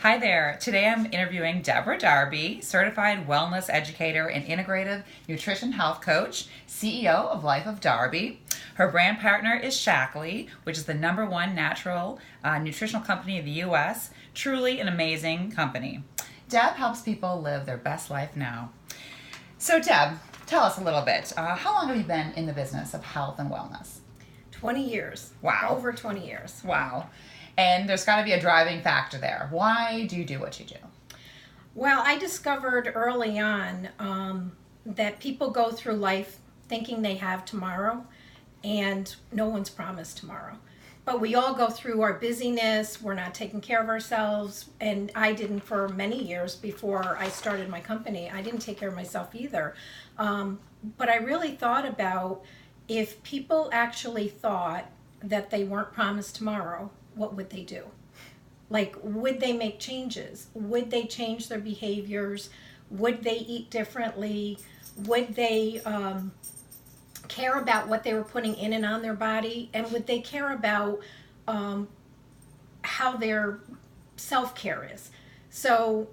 Hi there. Today I'm interviewing Debra Darby, certified wellness educator and integrative nutrition health coach, CEO of Life of Darby. Her brand partner is Shaklee, which is the #1 natural nutritional company in the U.S. Truly an amazing company. Deb helps people live their best life now. So Deb, tell us a little bit. How long have you been in the business of health and wellness? 20 years. Wow. Over 20 years. Wow. And there's got to be a driving factor there. Why do you do what you do? Well, I discovered early on that people go through life thinking they have tomorrow, and no one's promised tomorrow. But we all go through our busyness, we're not taking care of ourselves, and I didn't for many years before I started my company. I didn't take care of myself either. But I really thought about if people actually thought that they weren't promised tomorrow, what would they do? Like, would they make changes? Would they change their behaviors? Would they eat differently? Would they care about what they were putting in and on their body? And would they care about how their self-care is? So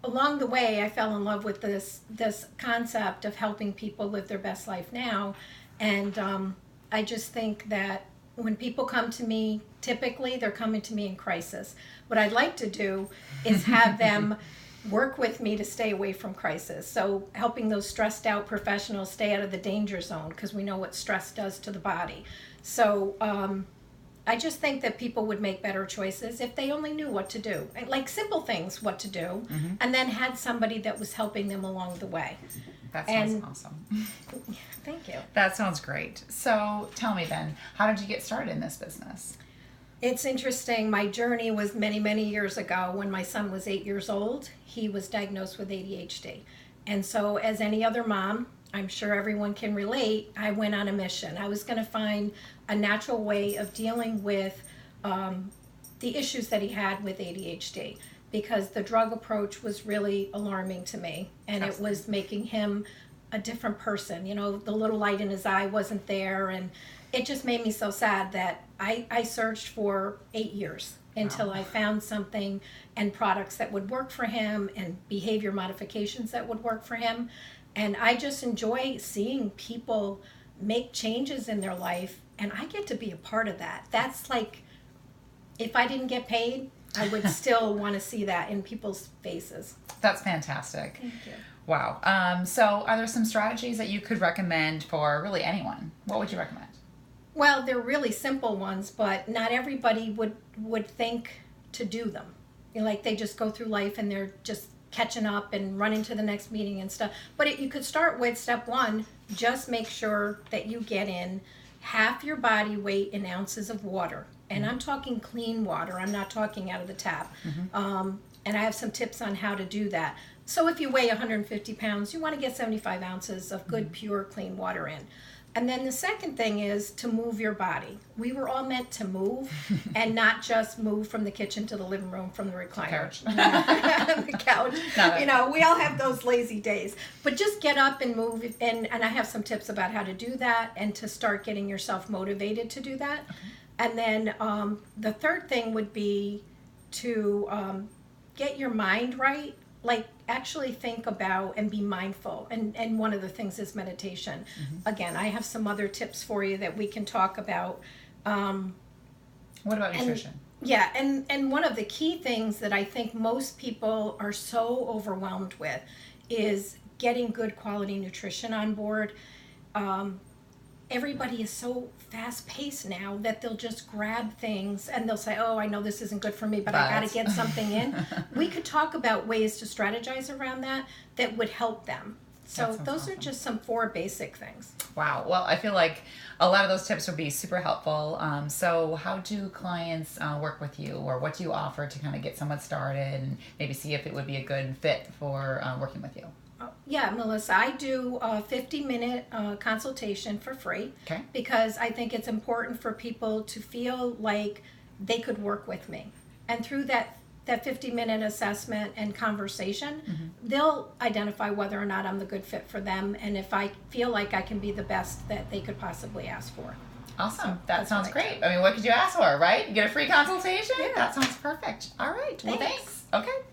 along the way, I fell in love with this concept of helping people live their best life now. And I just think that when people come to me, typically they're coming to me in crisis. What I'd like to do is have them work with me to stay away from crisis. So helping those stressed out professionals stay out of the danger zone, because we know what stress does to the body. So I just think that people would make better choices if they only knew what to do. Like simple things, what to do, and then had somebody that was helping them along the way. That sounds awesome. Thank you. That sounds great. So tell me then, how did you get started in this business? It's interesting. My journey was many, many years ago when my son was 8 years old. He was diagnosed with ADHD. And so as any other mom, I'm sure everyone can relate, I went on a mission. I was going to find a natural way of dealing with the issues that he had with ADHD, because the drug approach was really alarming to me, and it was making him a different person. You know, the little light in his eye wasn't there, and it just made me so sad that I searched for 8 years until I found something and products that would work for him and behavior modifications that would work for him. And I just enjoy seeing people make changes in their life, and I get to be a part of that. That's like, if I didn't get paid, I would still want to see that in people's faces. That's fantastic. Thank you. Wow. So are there some strategies that you could recommend for really anyone? What would you recommend? Well, they're really simple ones, but not everybody would think to do them. You know, like they just go through life and they're just catching up and running to the next meeting and stuff. But you could start with step one, just make sure that you get in half your body weight in ounces of water. And I'm talking clean water. I'm not talking out of the tap. And I have some tips on how to do that. So if you weigh 150 pounds, you want to get 75 ounces of good, pure, clean water in. And then the second thing is to move your body. We were all meant to move and not just move from the kitchen to the living room, from the recliner. The couch. You know, we all have those lazy days. But just get up and move. And I have some tips about how to do that and to start getting yourself motivated to do that. And then the third thing would be to get your mind right. Like actually think about and be mindful. And one of the things is meditation. Again, I have some other tips for you that we can talk about. What about nutrition? Yeah, and one of the key things that I think most people are so overwhelmed with is getting good quality nutrition on board. Everybody is so fast-paced now that they'll just grab things and they'll say, oh, I know this isn't good for me, but I got to get something in. We could talk about ways to strategize around that would help them. So those are just some 4 basic things. Wow. Well, I feel like a lot of those tips would be super helpful. So how do clients work with you, or what do you offer to kind of get someone started and maybe see if it would be a good fit for working with you? Yeah, Melissa, I do a 50-minute consultation for free because I think it's important for people to feel like they could work with me. And through that 50-minute assessment and conversation, they'll identify whether or not I'm the good fit for them, and if I feel like I can be the best that they could possibly ask for. Awesome. That sounds great. I mean, what could you ask for, right? You get a free consultation? Yeah. That sounds perfect. All right. Well, thanks. Okay.